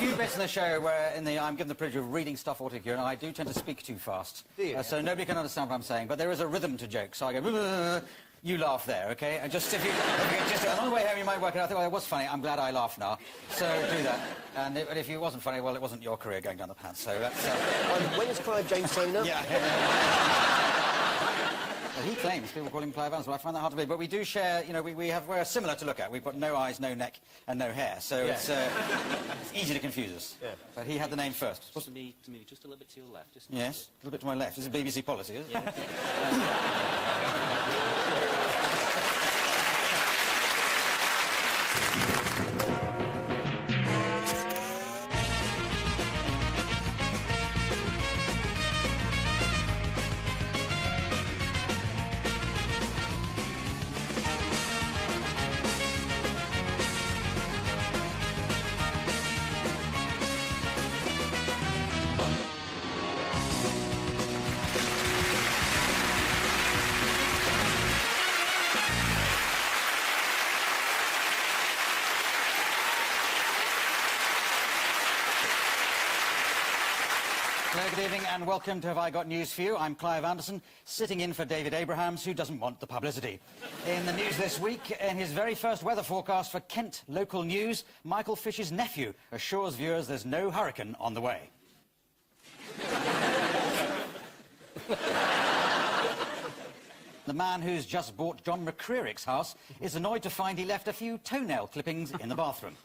few bits in the show where I'm given the privilege of reading stuff autocue, and I do tend to speak too fast. So nobody can understand what I'm saying, but there is a rhythm to jokes. So I go, you laugh there, OK? And just if you just on the way home, you might work it out. I think, well, it was funny. I'm glad I laughed now. So do that. And if it wasn't funny, well, it wasn't your career going down the pants. So that's... when is Clive James turning up? Yeah. Well, he claims people call him Clive Addison. I find that hard to believe. But we do share, you know, we're similar to look at. We've got no eyes, no neck, and no hair. So it's easy to confuse us. Yeah. But he had the name first. To me, just a little bit to your left. Just yes, a little bit to my left. This is BBC policy, is it? Yeah. Good evening and welcome to Have I Got News for You. I'm Clive Addison, sitting in for David Abrahams, who doesn't want the publicity. In the news this week, in his very first weather forecast for Kent Local News, Michael Fish's nephew assures viewers there's no hurricane on the way. The man who's just bought John McCreerick's house is annoyed to find he left a few toenail clippings in the bathroom.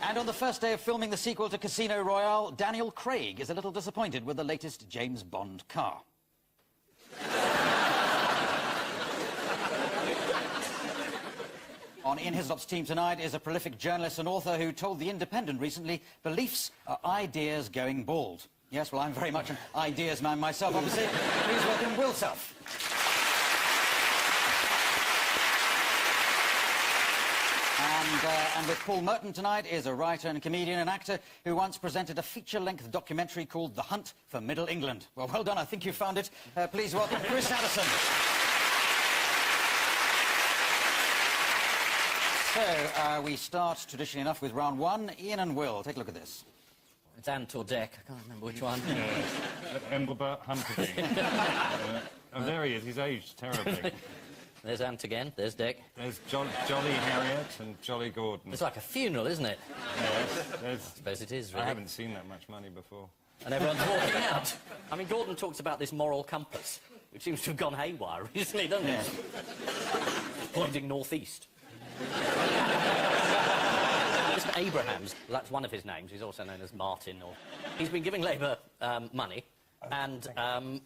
And on the first day of filming the sequel to Casino Royale, Daniel Craig is a little disappointed with the latest James Bond car. On In Hislop's team tonight is a prolific journalist and author who told The Independent recently, beliefs are ideas going bald. Yes, well, I'm very much an ideas man myself, obviously. Please welcome Will Self. And with Paul Merton tonight is a writer and comedian and actor who once presented a feature-length documentary called The Hunt for Middle England. Well, well done. I think you found it. Please welcome Chris Addison. So, we start, traditionally enough, with round one. Ian and Will, take a look at this. It's Ant or Dec. I can't remember which one. Engelbert Humperdinck. And there he is. He's aged terribly. There's Ant again, there's Dec. There's Jolly Harriet and Jolly Gordon. It's like a funeral, isn't it? Yes. I suppose it is, really. I haven't seen that much money before. And everyone's walking out. I mean, Gordon talks about this moral compass, which seems to have gone haywire recently, doesn't it? Pointing northeast. Mr. Abrahams, that's one of his names. He's also known as Martin. He's been giving Labour money, and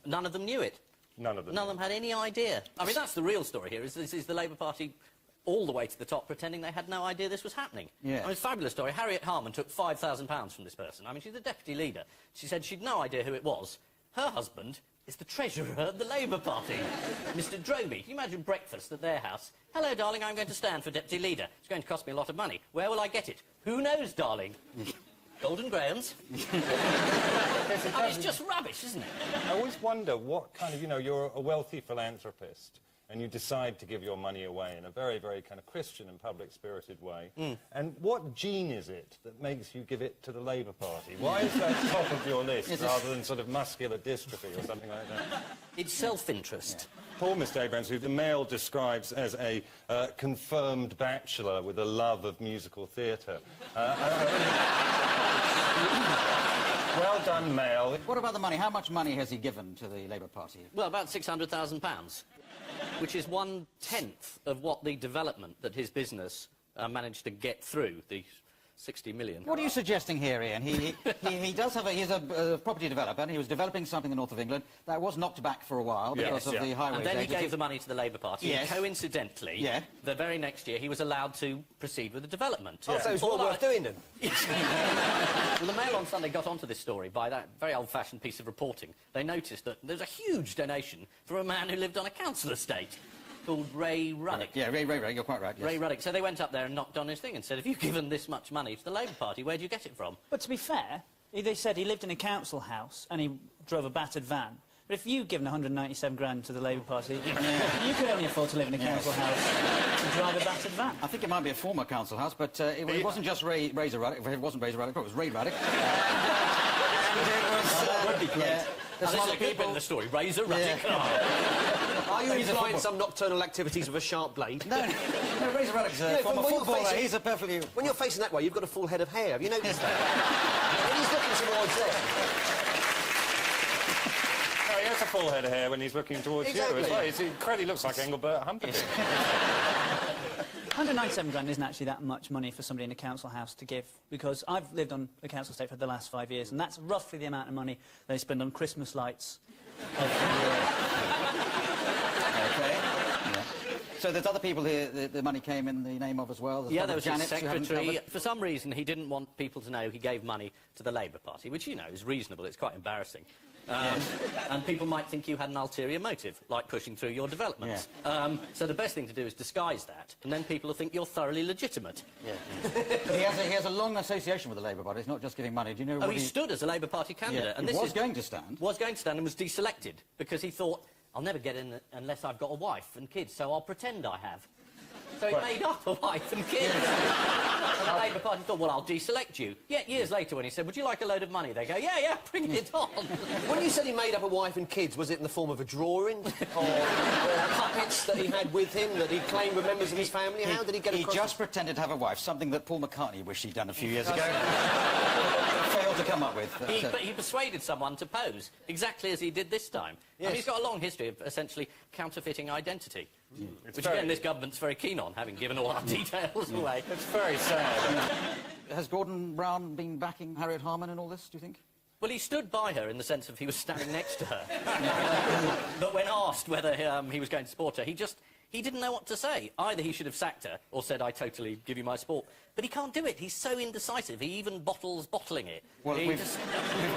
none of them knew it. None of them had any idea. I mean, that's the real story here, is this is the Labour Party all the way to the top pretending they had no idea this was happening. Yeah. I mean, it's a fabulous story. Harriet Harman took £5,000 from this person. I mean, she's the deputy leader. She said she'd no idea who it was. Her husband is the treasurer of the Labour Party, Mr. Droby. Can you imagine breakfast at their house? Hello, darling, I'm going to stand for deputy leader. It's going to cost me a lot of money. Where will I get it? Who knows, darling? Golden Grahams. I mean, it's just rubbish, isn't it? I always wonder what kind of, you know, you're a wealthy philanthropist and you decide to give your money away in a very, very kind of Christian and public-spirited way. And what gene is it that makes you give it to the Labour Party? Why is that top of your list rather than sort of muscular dystrophy or something like that? It's self-interest. Poor Mr. Abrahams, who the Mail describes as a confirmed bachelor with a love of musical theatre. Well done, Mail. What about the money? How much money has he given to the Labour Party? Well, about £600,000, which is 1/10 of what the development that his business managed to get through, the 60 million. What are you suggesting here, Ian? He does have he's a property developer, and he was developing something in the north of England that was knocked back for a while because of the highways. And then he gave the money to the Labour Party. Yes. And coincidentally, the very next year, he was allowed to proceed with the development. Oh, so it's not worth doing then? Well, the Mail on Sunday got onto this story by that very old-fashioned piece of reporting. They noticed that there's a huge donation for a man who lived on a council estate called Ray Ruddock. Yeah, Ray, you're quite right, yes. Ray Ruddock. So they went up there and knocked on his thing and said, have you given this much money to the Labour Party? Where do you get it from? But to be fair, they said he lived in a council house and he drove a battered van. But if you'd given 197 grand to the Labour Party, you could only afford to live in a council house and drive a battered van. I think it might be a former council house, but it wasn't just Razor Ruddock. If it wasn't Razor Ruddock, it was Ray Ruddock. And it was... that would be great. Yeah, this is a good bit in the story. Razor Ruddock. Are you implying some nocturnal activities with a sharp blade? No, Razor Ruddock's a former footballer. He's a perfectly... When you're facing that way, you've got a full head of hair. Have you noticed that? When he's looking towards there... Oh, he has a full head of hair when he's looking towards you as well. He incredibly looks like Engelbert Humperdinck. 197 grand isn't actually that much money for somebody in a council house to give, because I've lived on a council estate for the last 5 years, and that's roughly the amount of money they spend on Christmas lights of the year. OK. Yeah. So there's other people here the money came in the name of as well? Yeah, there was his Janets secretary. For some reason, he didn't want people to know he gave money to the Labour Party, which, you know, is reasonable. It's quite embarrassing. And people might think you had an ulterior motive, like pushing through your developments. Yeah. So the best thing to do is disguise that, and then people will think you're thoroughly legitimate. Yeah. But he has a long association with the Labour Party. It's not just giving money. Do you know Oh, he stood as a Labour Party candidate. Yeah, and he this was going to stand. Was going to stand and was deselected because he thought, I'll never get in unless I've got a wife and kids, so I'll pretend I have. So he made up a wife and kids. And the Labour Party thought, well, I'll deselect you. Yet years later, when he said, would you like a load of money? They go, yeah, bring it on. When you said he made up a wife and kids, was it in the form of a drawing? or puppets that he had with him that he claimed were members of his family? How did he get across? He just pretended to have a wife, something that Paul McCartney wished he'd done a few years ago. Failed to come up with. But he persuaded someone to pose, exactly as he did this time. Yes. And he's got a long history of essentially counterfeiting identity. Which, again, this government's very keen on, having given all our details away. It's very sad. Has Gordon Brown been backing Harriet Harman in all this, do you think? Well, he stood by her in the sense of he was standing next to her. But when asked whether he was going to support her, he didn't know what to say. Either he should have sacked her or said, I totally give you my support. But he can't do it. He's so indecisive. He even bottling it. Well, we've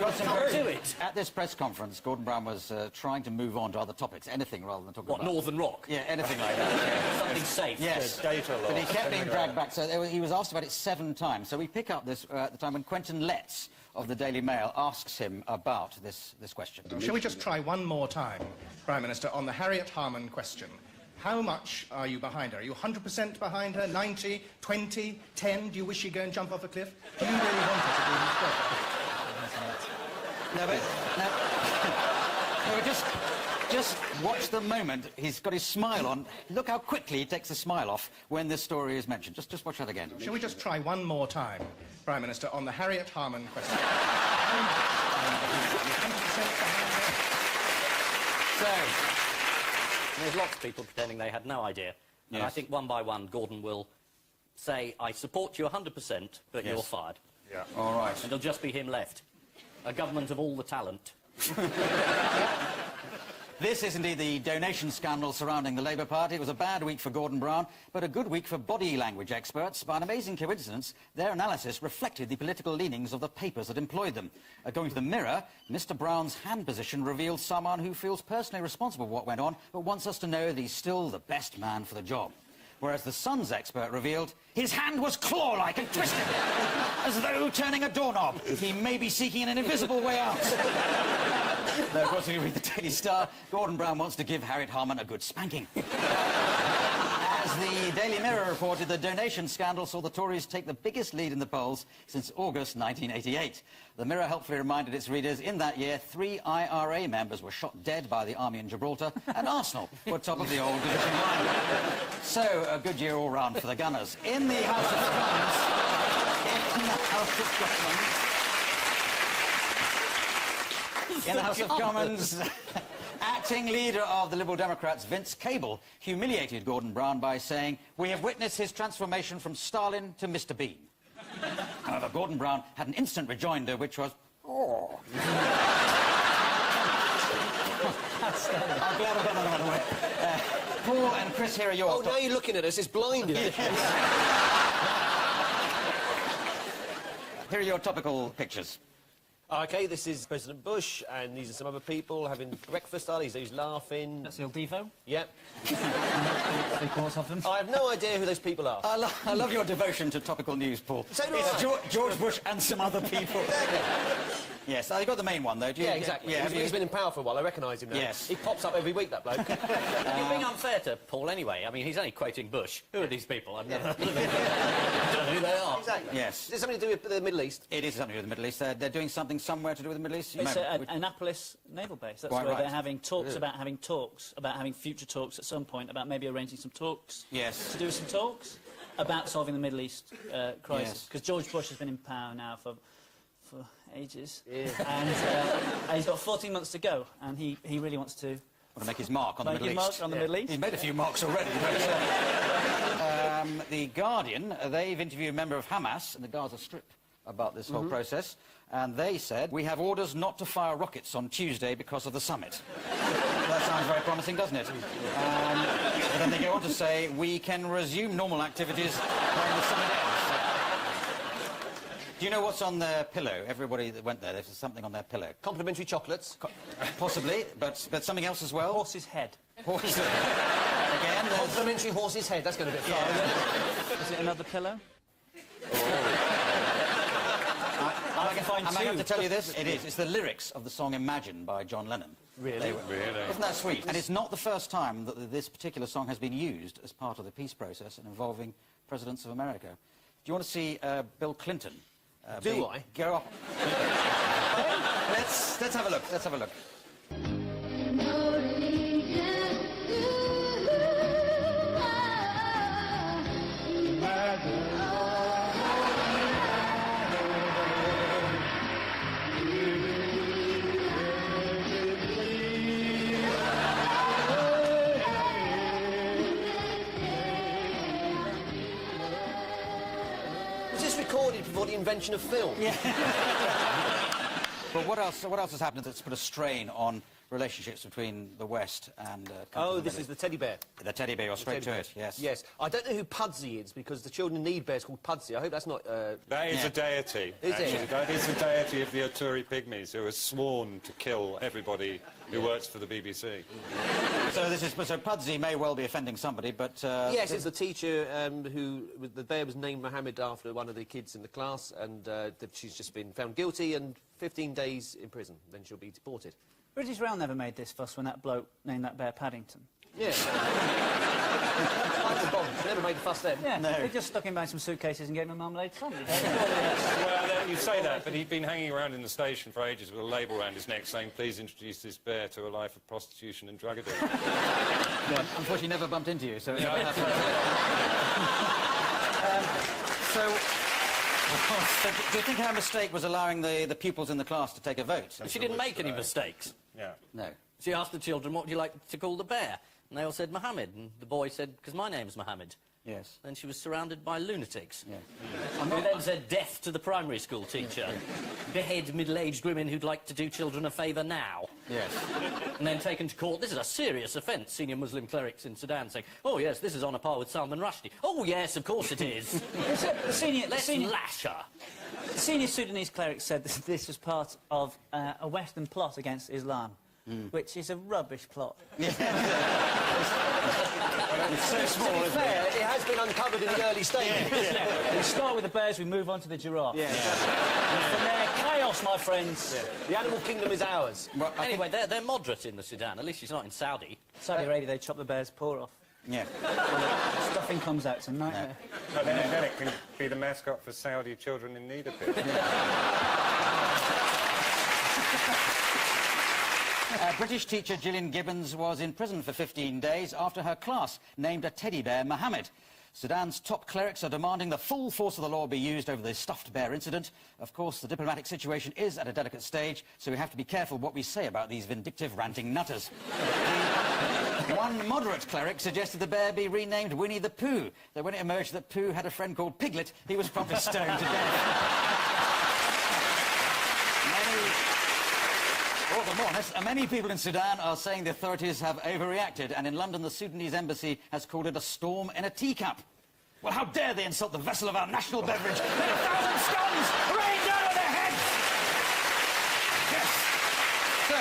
got some can't do it. At this press conference, Gordon Brown was trying to move on to other topics, anything rather than talking about... Northern Rock? Yeah, anything like that. Something safe. Yes. Data law. But he kept being dragged back, so he was asked about it 7 times. So we pick up this at the time when Quentin Letts of the Daily Mail asks him about this question. Shall we just try one more time, Prime Minister, on the Harriet Harman question? How much are you behind her? Are you 100% behind her? 90? 20? 10? Do you wish she'd go and jump off a cliff? Do you really want her to do this job? No, just watch the moment. He's got his smile on. Look how quickly he takes the smile off when this story is mentioned. Just watch that again. Shall we just try one more time, Prime Minister, on the Harriet Harman question? So... There's lots of people pretending they had no idea. And I think one by one, Gordon will say, I support you 100%, but you're fired. Yeah. All right. And there'll just be him left. A government of all the talent. This is indeed the donation scandal surrounding the Labour Party. It was a bad week for Gordon Brown, but a good week for body language experts. By an amazing coincidence, their analysis reflected the political leanings of the papers that employed them. According to the Mirror, Mr Brown's hand position reveals someone who feels personally responsible for what went on, but wants us to know that he's still the best man for the job. Whereas the Sun's expert revealed his hand was claw-like and twisted, as though turning a doorknob. He may be seeking an invisible way out. Though, of course, if you read the Daily Star, Gordon Brown wants to give Harriet Harman a good spanking. As the Daily Mirror reported, the donation scandal saw the Tories take the biggest lead in the polls since August 1988. The Mirror helpfully reminded its readers in that year 3 IRA members were shot dead by the army in Gibraltar, and Arsenal were top of the old division line. So, a good year all round for the Gunners. In the House of Commons, acting leader of the Liberal Democrats, Vince Cable, humiliated Gordon Brown by saying, "We have witnessed his transformation from Stalin to Mr. Bean." However, Gordon Brown had an instant rejoinder, which was, "Oh." I'm glad I've got that out of the way. Paul and Chris, here are your... Oh, now you're looking at us. It's blinding. Here are your topical pictures. OK, this is President Bush, and these are some other people having breakfast. Are these? Who's laughing? That's Il Divo. Yep. 3/4 of them. I have no idea who those people are. I love your devotion to topical news, Paul. So do it's I. George Bush and some other people. Yes, I got the main one, though. Do you, Yeah, exactly. Yeah, He's been in power for a while. I recognise him now. Yes. He pops up every week, that bloke. You're being unfair to Paul anyway. I mean, he's only quoting Bush. Who are these people? I've never heard of them. I don't know who they are. Exactly. Yes. Is it something to do with the Middle East? It is something to do with the Middle East. They're doing something somewhere to do with the Middle East. It's Annapolis Naval Base. That's Quite where right. they're having talks about having future talks at some point, about maybe arranging some talks. Yes. To do some talks about solving the Middle East crisis. Yes. Because George Bush has been in power now for ages. Yeah. And he's got 14 months to go, and he really wants to Want to make his mark on the Middle East. on the Middle East. He's made a few marks already. The Guardian, they've interviewed a member of Hamas in the Gaza Strip about this whole process, and they said, we have orders not to fire rockets on Tuesday because of the summit. That sounds very promising, doesn't it? But then they go on to say, we can resume normal activities when the summit ends. Do you know what's on their pillow? Everybody that went there, there's something on their pillow. Complimentary chocolates. Possibly, but something else as well. Horse's head. Horse. Again, there's... Complimentary horse's head. That's going to be far. Yeah. Is it another pillow? Am I going to tell you this? It is. It's the lyrics of the song Imagine by John Lennon. Really? Isn't that sweet? And it's not the first time that this particular song has been used as part of the peace process and involving presidents of America. Do you want to see Bill Clinton? Do I? Go up. Let's have a look. Let's have a look. Was this recorded before the invention of film? Yeah. But what else has happened that's put a strain on relationships between the West and... Oh, this is the teddy bear. The teddy bear, you're straight to it, yes. Yes. I don't know who Pudsey is, because the children need bears called Pudsey. I hope that's not... That is a deity. Is it? actually. That is the deity of the Aturi Pygmies, who are sworn to kill everybody who works for the BBC. So Pudsey may well be offending somebody, but... yes, it's the teacher the bear was named Mohammed after one of the kids in the class, and she's just been found guilty and 15 days in prison. Then she'll be deported. British Rail never made this fuss when that bloke named that bear Paddington. Yeah. Like the bomb. Never made a fuss then. Yeah, No. they just stuck him behind some suitcases and gave him a marmalade sandwich. Well, you say that, but he'd been hanging around in the station for ages with a label around his neck saying, please introduce this bear to a life of prostitution and drug addiction. Yeah, unfortunately, never bumped into you, so... So, do you think her mistake was allowing the pupils in the class to take a vote? She didn't make any mistakes. Yeah. No. She asked the children, what would you like to call the bear? And they all said Mohammed. And the boy said, because my name's Mohammed. Yes. Then she was surrounded by lunatics. Yeah. Who then said death to the primary school teacher. Behead middle-aged women who'd like to do children a favour now. Yes. And then taken to court. This is a serious offence. Senior Muslim clerics in Sudan saying, oh, yes, this is on a par with Salman Rushdie. Oh, yes, of course it is. Let's lash her. The senior Sudanese cleric said this was part of a Western plot against Islam, which is a rubbish plot. It's so small, To be isn't it? fair, it has been uncovered in the early stages. We start with the bears, we move on to the giraffe. Yeah. And from there, chaos, my friends. The animal kingdom is ours. Well, I think- Anyway, they're moderate in the Sudan. At least she's not in Saudi. Saudi Arabia, they chop the bear's paw off. Yeah. Stuffing comes out, it's a nightmare. But then it can be the mascot for Saudi Children in Need of It. British teacher Gillian Gibbons was in prison for 15 days after her class named a teddy bear Mohammed. Sudan's top clerics are demanding the full force of the law be used over the stuffed bear incident. Of course, the diplomatic situation is at a delicate stage, so we have to be careful what we say about these vindictive, ranting nutters. One moderate cleric suggested the bear be renamed Winnie the Pooh, though when it emerged that Pooh had a friend called Piglet, he was promptly stoned to death. Many people in Sudan are saying the authorities have overreacted, and in London the Sudanese embassy has called it a storm in a teacup. Well, how dare they insult the vessel of our national beverage? Let 1,000 scones rain down on their heads! Yes. So,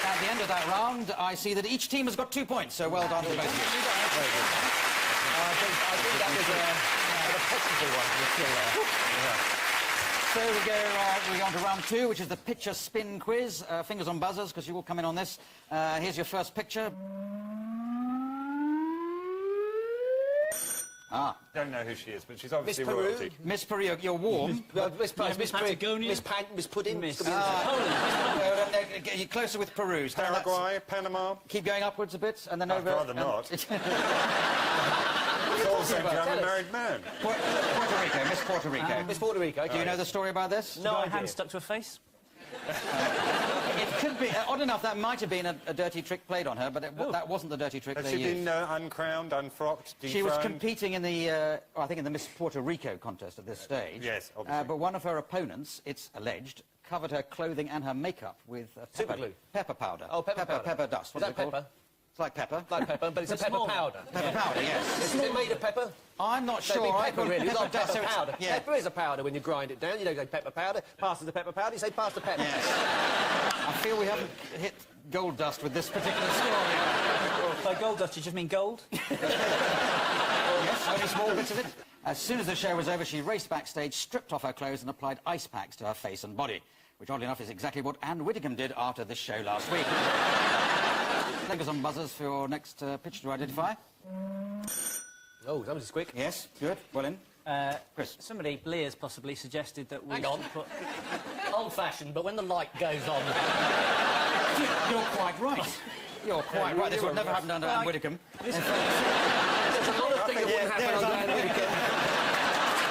at the end of that round, I see that each team has got 2 points, so well done to both of you. Very good. I think that was a possible one. You're still there. So we go on to round 2, which is the picture spin quiz. Fingers on buzzers, because you will come in on this. Here's your first picture. Ah. Don't know who she is, but she's obviously Miss Peru. royalty. Miss Peru, you're warm. Miss Patagonia. Miss Pudding. Miss- You're closer with Peru. So that's- Paraguay, Panama. Keep going upwards a bit, and then I'd over... rather not. It's all saying I'm a married man. Puerto Rico, Miss Puerto Rico. Miss Puerto Rico. Do you know the story about this? No, my hand stuck to her face. It could be... odd enough, that might have been a dirty trick played on her, but that wasn't the dirty trick Has they she used. been uncrowned, unfrocked, dethroned? She was competing in the, I think in the Miss Puerto Rico contest at this stage. Yes, obviously. But one of her opponents, it's alleged, covered her clothing and her makeup with Super glue. pepper powder. Oh, pepper powder. Pepper dust. Is What's that it called? pepper? It's like pepper. Like pepper, but it's a pepper small. powder. Pepper powder, yes. Is it made of pepper? I'm not So sure. it'd be I pepper, call it really. It's not dust, pepper so it's- powder. Yeah. Pepper is a powder when you grind it down. You don't go pepper powder. Passes the pepper powder. You say pass the pepper. Yes. I feel we haven't hit gold dust with this particular story. By gold dust, you just mean gold? Yes, only small bits of it. As soon as the show was over, she raced backstage, stripped off her clothes and applied ice packs to her face and body, which, oddly enough, is exactly what Anne Widdecombe did after this show last week. Fingers on buzzers for your next picture to identify. Oh, that was quick. Yes, good. Well in. Chris. Somebody, Blears, possibly suggested that we Hang on. should put... Old-fashioned, but when the light goes on... You're quite right. You're quite right. This would never happen under Anne Widdecombe. There's a lot of things that wouldn't happen on Anne Widdecombe.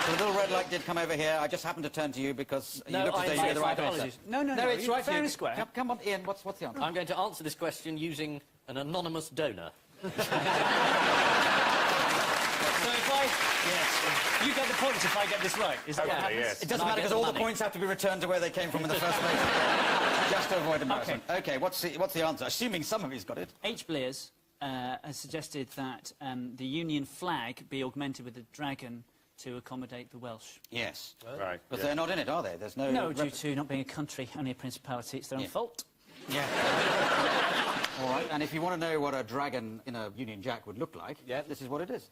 The little red light did come over here. I just happened to turn to you because you looked as though you were the right answer. apologies. No, it's you're right. fair you- and square. Come on, Ian. What's the answer? I'm going to answer this question using an anonymous donor. So if I... Yes. You get the points if I get this right. Is that what Hopefully, happens? yes. It doesn't And I matter get because the all the money. points have to be returned to where they came from in the first place. Just to avoid embarrassment. Okay, what's the answer? Assuming some of you's got it. H. Blears has suggested that the Union flag be augmented with a dragon to accommodate the Welsh. Yes. Right. But they're not in it, are they? There's no... No, due to not being a country, only a principality. It's their own Yeah. fault. Yeah. All right, and if you want to know what a dragon in a Union Jack would look like, Yeah. this is what it is.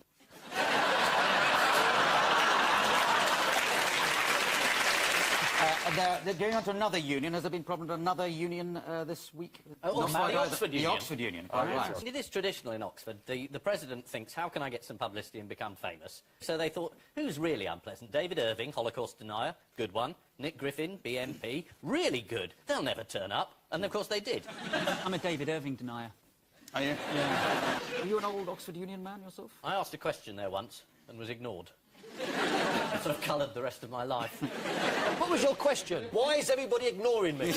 They're going on to another union. Has there been problems with another union this week? Oh, Not the quite either. Oxford The Union. Oxford Union. Quite right. It is traditional in Oxford. The president thinks, how can I get some publicity and become famous? So they thought, who's really unpleasant? David Irving, Holocaust denier, good one. Nick Griffin, BMP, really good. They'll never turn up. And of course they did. I'm a David Irving denier. Are you? Yeah. Are you an old Oxford Union man yourself? I asked a question there once and was ignored. It sort of coloured the rest of my life. What was your question? Why is everybody ignoring me?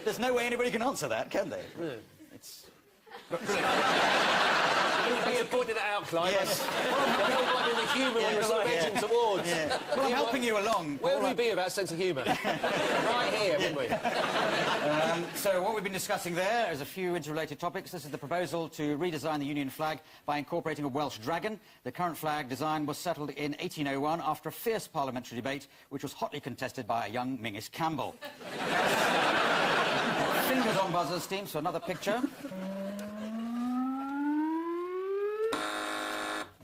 There's no way anybody can answer that, can they? It's... You pointed it out, Clive. Yes. I'm the humour we were sort of edging towards. Yeah. Well, I'm helping you along. Where would we be without sense of humour? Right here, wouldn't we? So what we've been discussing there is a few interrelated topics. This is the proposal to redesign the Union flag by incorporating a Welsh dragon. The current flag design was settled in 1801 after a fierce parliamentary debate, which was hotly contested by a young Mingus Campbell. Fingers on buzzers, team, so another picture.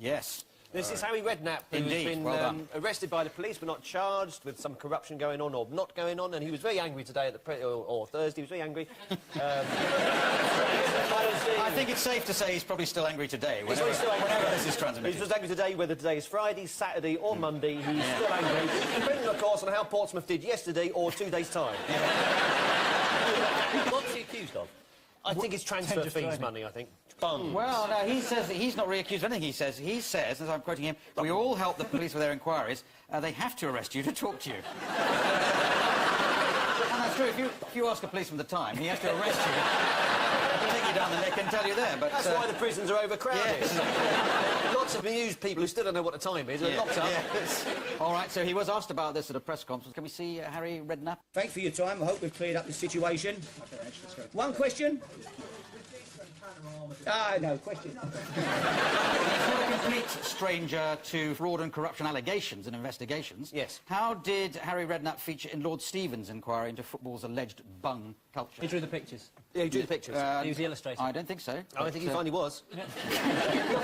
Yes. This is Harry Redknapp, who's Indeed, been well done. arrested by the police but not charged with some corruption going on or not going on, and he was very angry today at the or Thursday. He was very angry. I think it's safe to say he's probably still angry today, whenever this is He transmitted. was angry today, whether today is Friday, Saturday or Monday. He's still angry, depending, of course, on how Portsmouth did yesterday or 2 days' time. What's he accused of? I think it's transfer Tender fees driving. money, I think. Bum. Well, no, he says that he's not really accused of anything. He says, as I'm quoting him, we all help the police with their inquiries. They have to arrest you to talk to you. And that's true. If you ask a policeman the time, he has to arrest you, take you down the neck and tell you there. But That's why the prisons are overcrowded. Yes. Lots of amused people who still don't know what the time is are locked up. yes. All right, so he was asked about this at a press conference. Can we see Harry Redknapp? Thanks for your time. I hope we've cleared up the situation. One question? Ah, no, question. He's not a complete stranger to fraud and corruption allegations and investigations. Yes. How did Harry Redknapp feature in Lord Stevens' inquiry into football's alleged bung culture? He drew the pictures. Yeah, you drew the pictures. He was the illustrator. I don't think so. I think he finally was. The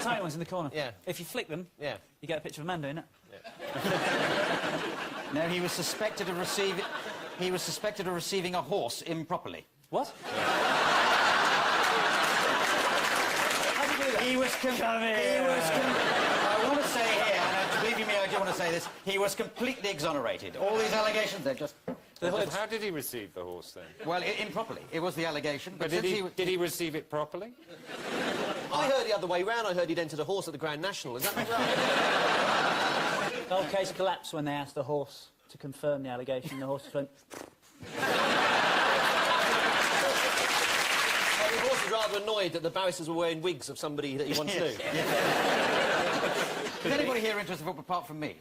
tiny ones in the corner. Yeah. If you flick them, Yeah. you get a picture of a man doing it. Yeah. it. No, he was suspected of receiving... He was suspected of receiving a horse improperly. What? He was... I want to say here, and believe me, I do want to say this, he was completely exonerated. All these allegations, they're just... How did he receive the horse, then? Well, improperly. It was the allegation. But did he receive it properly? I heard the other way round. I heard he'd entered a horse at the Grand National. Is that right? The whole case collapsed when they asked the horse to confirm the allegation. The horse went... The horse was rather annoyed that the barristers were wearing wigs of somebody that he once knew. Is anybody here interested in football apart from me?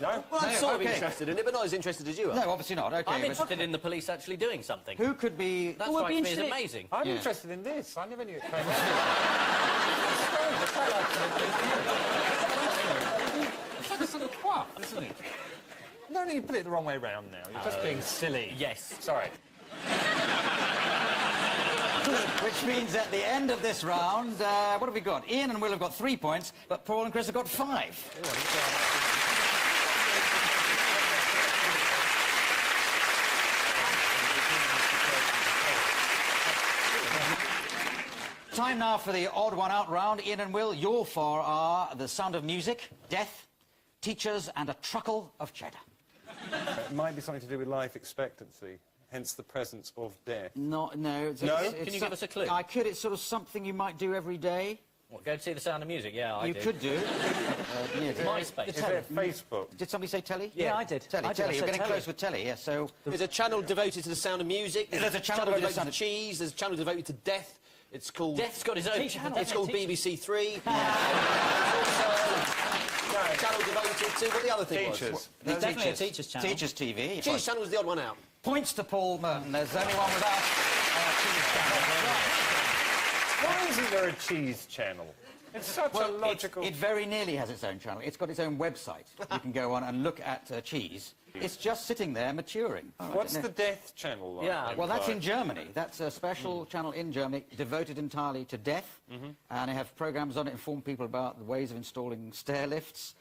No? Well, I'm sort of okay. interested in it, but not as interested as you are. No, obviously not. OK, I'm interested in the police actually doing something. Who could be... That Who would be strikes me as interested- amazing. I'm interested in this. I never knew it came out. It's like a sort of quaff, isn't it? No, you put it the wrong way round now. You're just being silly. Yes. Sorry. Which means at the end of this round, what have we got? Ian and Will have got 3 points, but Paul and Chris have got 5. Time now for the odd one out round. Ian and Will, your four are The Sound of Music, Death, Teachers, and a Truckle of Cheddar. It might be something to do with life expectancy, hence the presence of death. No. Can you give us a clue? I could. It's sort of something you might do every day. What, go to see The Sound of Music? Yeah, I You do. could do. MySpace. Is it Facebook? Did somebody say telly? Yeah, I did. Telly, I did. telly. I You're said getting telly. close with telly, yeah, so... There's a channel devoted to the Sound of Music. There's a channel devoted to devoted Sound to of- cheese. There's a channel devoted to death. It's called... Death's got his own channel. It's called BBC Three. Channel devoted to what the other thing Teachers. was. There's definitely a teacher's channel. Teachers TV. Cheese channel was the odd one out. Points to Paul Merton. There's only one without Cheese Channel. Why isn't there a cheese channel? It's such a logical... It very nearly has its own channel. It's got its own website. You can go on and look at cheese. It's just sitting there maturing. What's the death channel like? Yeah, then, Well, that's Clive? in Germany. That's a special channel in Germany devoted entirely to death. And they have programmes on it inform people about the ways of installing stair lifts,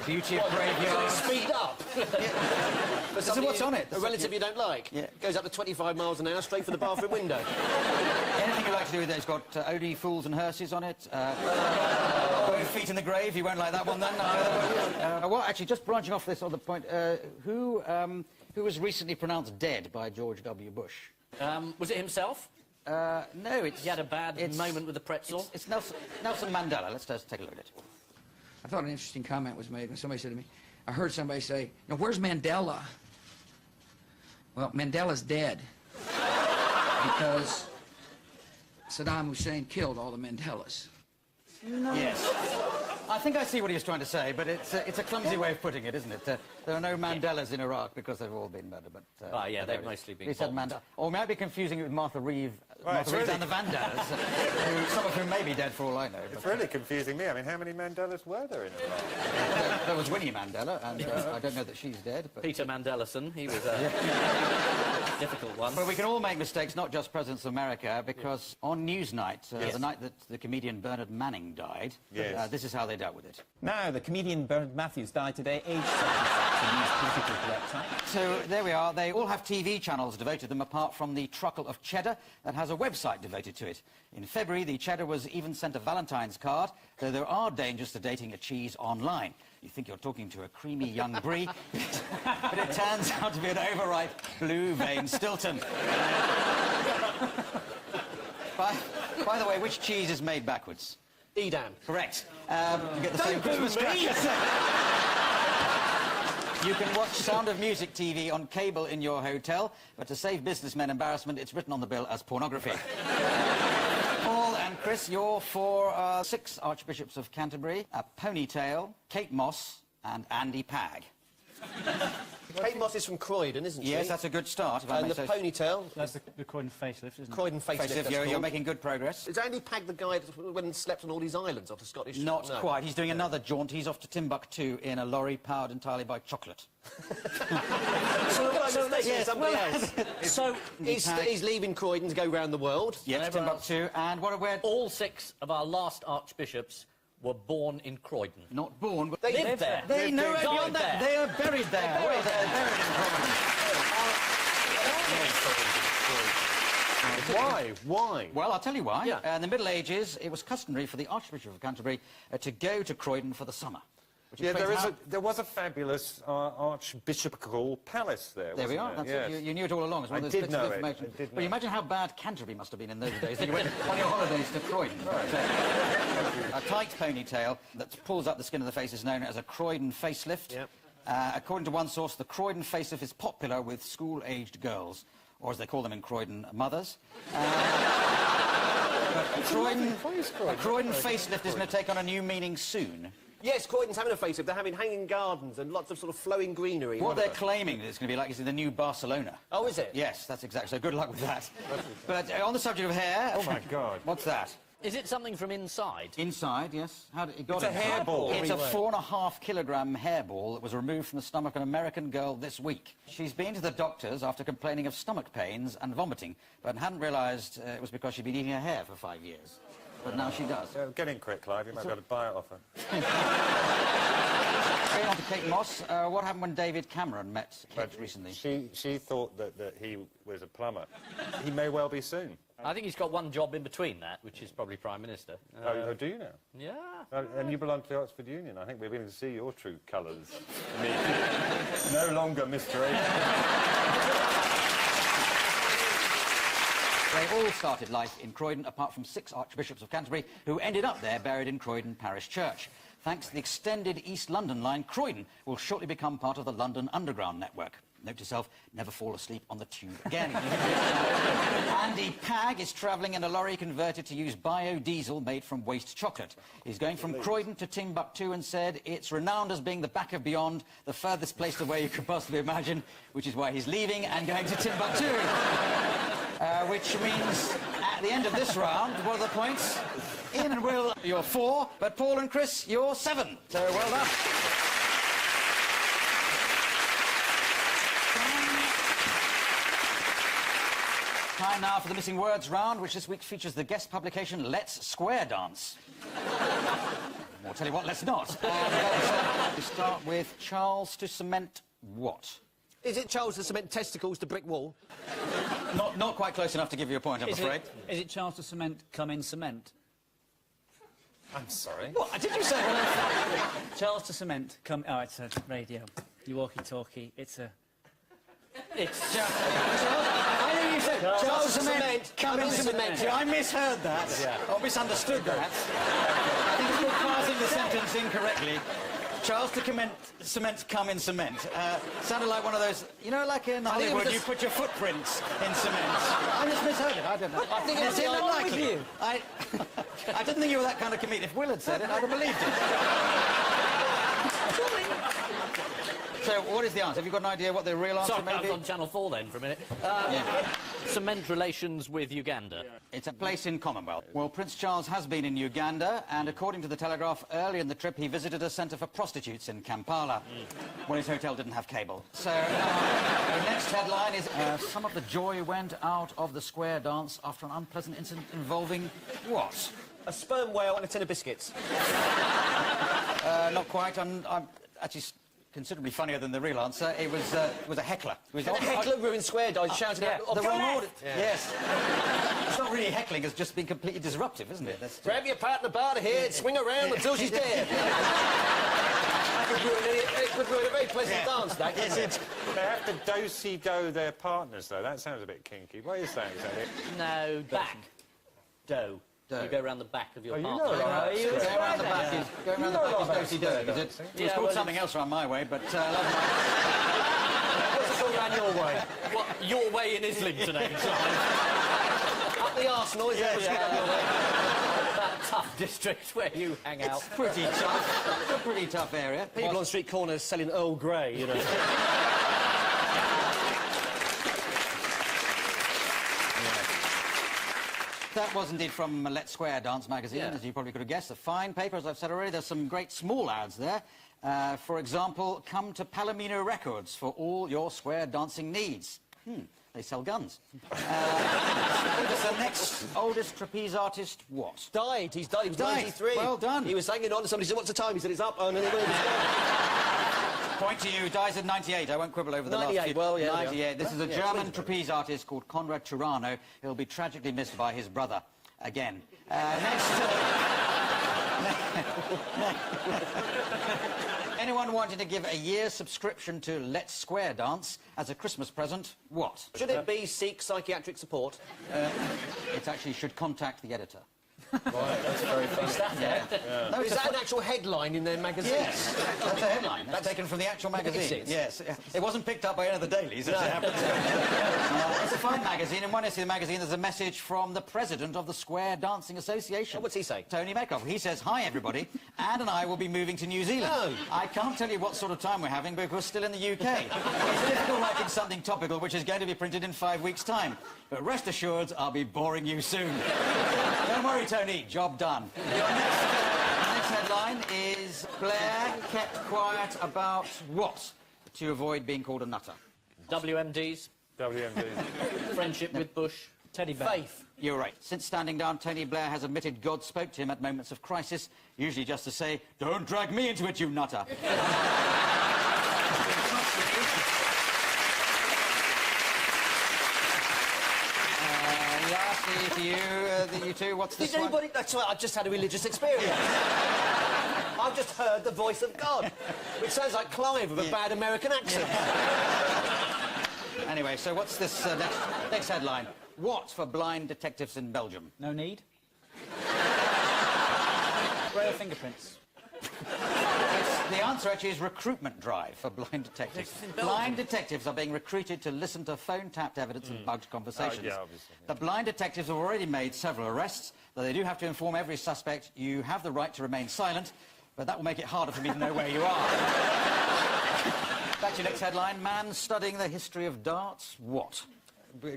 beauty of graveyards. Speed up. For So what's on it? A relative you don't like. Yeah. Goes up to 25 miles an hour straight for the bathroom window. Anything you like to do with it. It's got Only Fools and Hearses on it. Both Feet in the Grave. You won't like that one then. Well, actually, just branching off this other point, who was recently pronounced dead by George W. Bush? Was it himself? No, it's... He had a bad moment with the pretzel? It's Nelson Mandela. Let's just take a look at it. I thought an interesting comment was made when somebody said to me, I heard somebody say, now where's Mandela? Well, Mandela's dead. Because Saddam Hussein killed all the Mandelas. Yes. I think I see what he was trying to say, but it's a clumsy way of putting it, isn't it? There are no Mandelas in Iraq because they've all been murdered, but... Yeah, they've mostly been He said bombed. Mandela. Or we might be confusing it with Martha Reeve, Well, Martha Reeves really- and the Vandellas, some of whom may be dead for all I know. It's really confusing me. I mean, how many Mandelas were there in Iraq? There was Winnie Mandela, and I don't know that she's dead, but... Peter Mandelson, he was a difficult one. But we can all make mistakes, not just presidents of America, because on Newsnight, the night that the comedian Bernard Manning died, Yes. this is how they dealt with it. Now, the comedian Bernard Matthews died today, aged 76, to use politically correct time. So there we are. They all have TV channels devoted to them, apart from the Truckle of Cheddar, that has a website devoted to it. In February, the Cheddar was even sent a Valentine's card, though there are dangers to dating a cheese online. You think you're talking to a creamy young brie, but it turns out to be an overripe blue-veined Stilton. By the way, which cheese is made backwards? Edam. Correct. You get the same Christmas crackers. You can watch Sound of Music TV on cable in your hotel, but to save businessmen embarrassment, it's written on the bill as pornography. Paul and Chris, you're for 6 Archbishops of Canterbury, a ponytail, Kate Moss, and Andy Pagg. Kate Moss is from Croydon, isn't she? Yes, that's a good start. If I And may the say so. ponytail. That's the Croydon facelift, isn't it? Croydon facelift. Facelift, that's you're called. making good progress. Is Andy Pagg the guy that went and slept on all these islands off the Scottish? Not No. quite. He's doing another jaunt. He's off to Timbuktu in a lorry powered entirely by chocolate. Somebody else. So, He's leaving Croydon to go round the world. Yes, Timbuktu. And where... All 6 of our last archbishops were born in Croydon. Not born, but They lived there. They know Died beyond that. there. They are buried there. Well, they're buried in Croydon. Why? Well, I'll tell you why. Yeah. In the Middle Ages, it was customary for the Archbishop of Canterbury to go to Croydon for the summer. Yeah, there was a fabulous archbishoprical palace there. There we are. There? That's it. You knew it all along. It's one of those bits of information. But you imagine how bad Canterbury must have been in those days. That you went on your holidays to Croydon. A tight ponytail that pulls up the skin of the face is known as a Croydon facelift. Yep. According to one source, the Croydon facelift is popular with school-aged girls, or as they call them in Croydon, mothers. A Croydon facelift is going to take on a new meaning soon. Yes, Croydon's having a facelift. They're having hanging gardens and lots of sort of flowing greenery. What they're claiming it's going to be like is the new Barcelona. Oh, is it? Yes, that's exactly. So good luck with that. But on the subject of hair... Oh, my God. What's that? Is it something from inside? Inside, yes. How did it got It's a hairball. It's a 4.5-kilogram hairball that was removed from the stomach of an American girl this week. She's been to the doctors after complaining of stomach pains and vomiting, but hadn't realised it was because she'd been eating her hair for 5 years. But now she does. Get in quick, Clive. You might be able to buy it off her. Going on to Kate Moss. What happened when David Cameron met Kate recently? She thought that he was a plumber. He may well be soon. I think he's got one job in between that, which is probably Prime Minister. Oh, do you now? Yeah. And you belong to the Oxford Union. I think we're beginning to see your true colours. No longer Mr. A. They all started life in Croydon, apart from 6 archbishops of Canterbury, who ended up there buried in Croydon Parish Church. Thanks to the extended East London line, Croydon will shortly become part of the London Underground network. Note to yourself, never fall asleep on the tube again. Andy Pagg is travelling in a lorry converted to use biodiesel made from waste chocolate. He's going from Croydon to Timbuktu and said it's renowned as being the back of beyond, the furthest place away you could possibly imagine, which is why he's leaving and going to Timbuktu. Which means, at the end of this round, what are the points? Ian and Will, you're 4, but Paul and Chris, you're 7. So, well done. Time now for the Missing Words round, which this week features the guest publication Let's Square Dance. I'll tell you what, let's not. We start with Charles to cement what? Is it Charles to cement testicles to brick wall? Not quite close enough to give you a point, I'm afraid. Is it Charles to cement come in cement? I'm sorry. What did you say? Charles to cement come... Oh, it's a radio. You walkie-talkie. It's a... It's I think you said Charles Cement, come in cement. See, I misheard that. Or misunderstood that. I think you're parsing the sentence incorrectly. Charles to cement, come in cement. Sounded like one of those, you know, like in Hollywood, you put your footprints in cement. I just misheard it. I don't know. I think it's unlikely. I didn't think you were that kind of comedian. If Will had said it, I'd have believed it. So, what is the answer? Have you got an idea what the real answer Sorry, may I be? was on Channel 4 then for a minute. Cement relations with Uganda. It's a place in Commonwealth. Well, Prince Charles has been in Uganda, and according to the Telegraph, early in the trip he visited a centre for prostitutes in Kampala. Well, his hotel didn't have cable. So, the next headline is, some of the joy went out of the square dance after an unpleasant incident involving what? A sperm whale and a tin of biscuits. Not quite. I'm actually considerably funnier than the real answer. It was a heckler. It was A heckler ruined square dance shouting out... the wrong order. Yes. It's not really heckling, it's just been completely disruptive, isn't it? Grab your partner by the head, swing around until she's dead. It could ruin a very pleasant dance, that, couldn't it? They have to do-si-do their partners, though. That sounds a bit kinky. What are you saying, exactly? No, back. Do. You go around the back of your you partner. know that. Going around the back is do-si-do, is it? It's called something else around my way, but... What's it called around your way? What, your way in Islington, Clive? Up the Arsenal, is it? That tough district where you hang out. It's pretty tough. It's a pretty tough area. People on street corners selling Earl Grey, you know. That was indeed from Let's Square Dance magazine, as you probably could have guessed. A fine paper, as I've said already. There's some great small ads there. For example, come to Palomino Records for all your square dancing needs. They sell guns. The next oldest trapeze artist, what? Died. He's died. He was 93. Well done. He was hanging on, and somebody said, "What's the time?" He said, "It's up." And then he was gone. Point to you. Dies at 98. I won't quibble over the 98, last few. well, yeah, 98. This is a yeah, German trapeze artist called Konrad Turano. He'll be tragically missed by his brother. Again. Anyone wanting to give a year's subscription to Let's Square Dance as a Christmas present, what? Should it be seek psychiatric support? It actually should contact the editor. Right, that's very funny. No, Is that an actual headline in their magazine? Yes, that's a headline. That's taken from the actual magazine. Is it? Yes, it wasn't picked up by any of the dailies, as it happens. It's a fine magazine, and one issue of the magazine, there's a message from the president of the Square Dancing Association. Oh, what's he say? Tony Mekoff. He says, "Hi, everybody. Anne and I will be moving to New Zealand. Oh. I can't tell you what sort of time we're having because we're still in the UK. It's difficult writing something topical which is going to be printed in 5 weeks' time. But rest assured, I'll be boring you soon." Don't worry, Tony. Job done. Next headline is Blair kept quiet about what to avoid being called a nutter? WMDs, WMD. friendship with Bush, Teddy bear. Faith. You're right. Since standing down, Tony Blair has admitted God spoke to him at moments of crisis, usually just to say, "Don't drag me into it, you nutter." Lastly, for you two, what's this Did one? anybody... That's right, I've just had a religious experience. I've just heard the voice of God, which sounds like Clive with a bad American accent. Anyway, so what's this next headline? What for blind detectives in Belgium? No need. Rare fingerprints. The answer actually is recruitment drive for blind detectives. Blind detectives are being recruited to listen to phone-tapped evidence and bugged conversations. Yeah, obviously. The blind detectives have already made several arrests, though they do have to inform every suspect you have the right to remain silent, but that will make it harder for me to know where you are. Back to your next headline. Man studying the history of darts, what?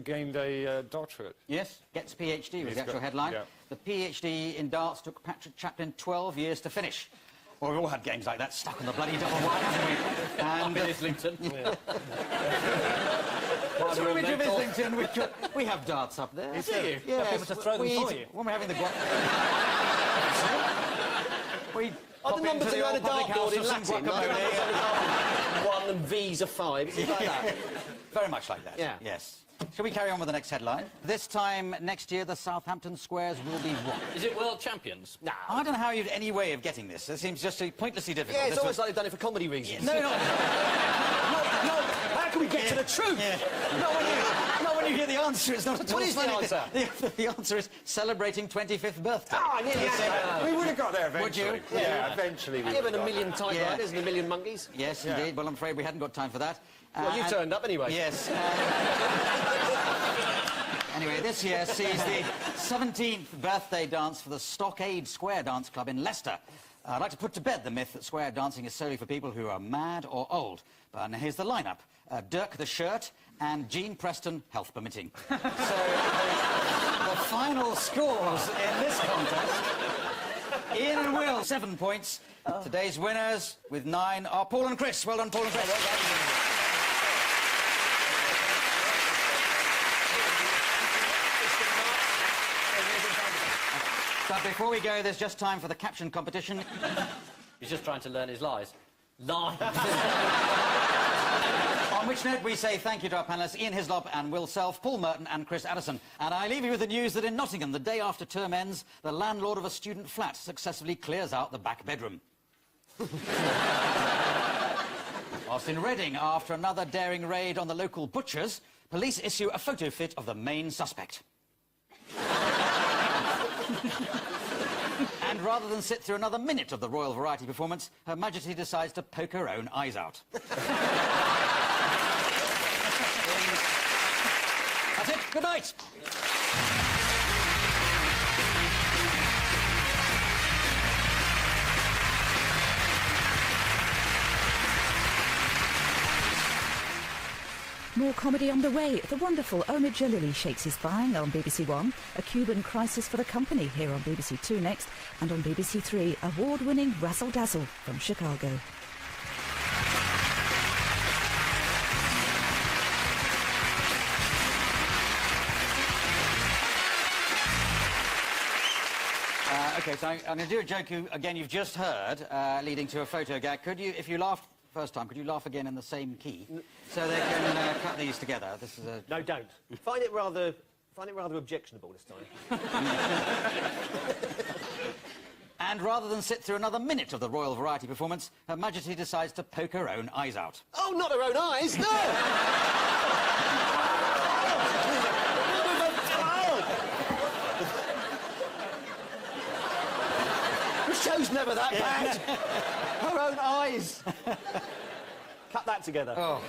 Gained a doctorate. Yes, gets PhD was the actual headline. Yeah. The PhD in darts took Patrick Chaplin 12 years to finish. Well, we've all had games like that stuck on the bloody double wide, haven't we? And Islington. what's wrong with you, Islington? We have darts up there. Do you? Yes, people to throw them for you. When we're having the... we Are pop the numbers into the around a old public dartboard house in with some Latin? guacamole. One and V's are 5. Is it like that? Very much like that. Yeah. Yes. Shall we carry on with the next headline? This time next year, the Southampton Squares will be what? Is it world champions? No. I don't know how you'd any way of getting this. It seems just pointlessly difficult. Yeah, it's This almost was- like they've done it for comedy reasons. No, no. No, how can we get to the truth? Yeah. Not when you hear the answer. It's not at all What is the funny. answer? The answer is celebrating 25th birthday. Ah, I nearly had that. We would have got there Would you? eventually. Yeah, eventually we would Given have a got million there. typewriters and a million monkeys. Yes, indeed. Well, I'm afraid we hadn't got time for that. Well, you and- turned up anyway. Yes. Anyway, this year sees the 17th birthday dance for the Stockade Square Dance Club in Leicester. I'd like to put to bed the myth that square dancing is solely for people who are mad or old. But here's the lineup. Dirk the Shirt and Gene Preston, health permitting. So, the final scores in this contest, Ian and Will, 7 points. Today's winners, with 9, are Paul and Chris. Well done, Paul and Chris. Well done. But before we go, there's just time for the caption competition. He's just trying to learn his lies. Lies! On which note, we say thank you to our panellists, Ian Hislop and Will Self, Paul Merton and Chris Addison. And I leave you with the news that in Nottingham, the day after term ends, the landlord of a student flat successfully clears out the back bedroom. Whilst in Reading, after another daring raid on the local butchers, police issue a photo fit of the main suspect. And rather than sit through another minute of the Royal Variety performance, Her Majesty decides to poke her own eyes out. That's it. Good night. More comedy on the way. The wonderful Omid Jalili shakes his thigh on BBC One. A Cuban crisis for the company here on BBC Two next. And on BBC Three, award-winning Razzle Dazzle from Chicago. OK, so I'm going to do a joke again you've just heard, leading to a photo gag. Could you, if you laughed first time, could you laugh again in the same key? So they can cut these together. This is a... No, don't. Find it rather objectionable this time. And rather than sit through another minute of the Royal Variety performance, Her Majesty decides to poke her own eyes out. Oh, not her own eyes, no! The show's never that bad. Her own eyes. Cut that together. Oh.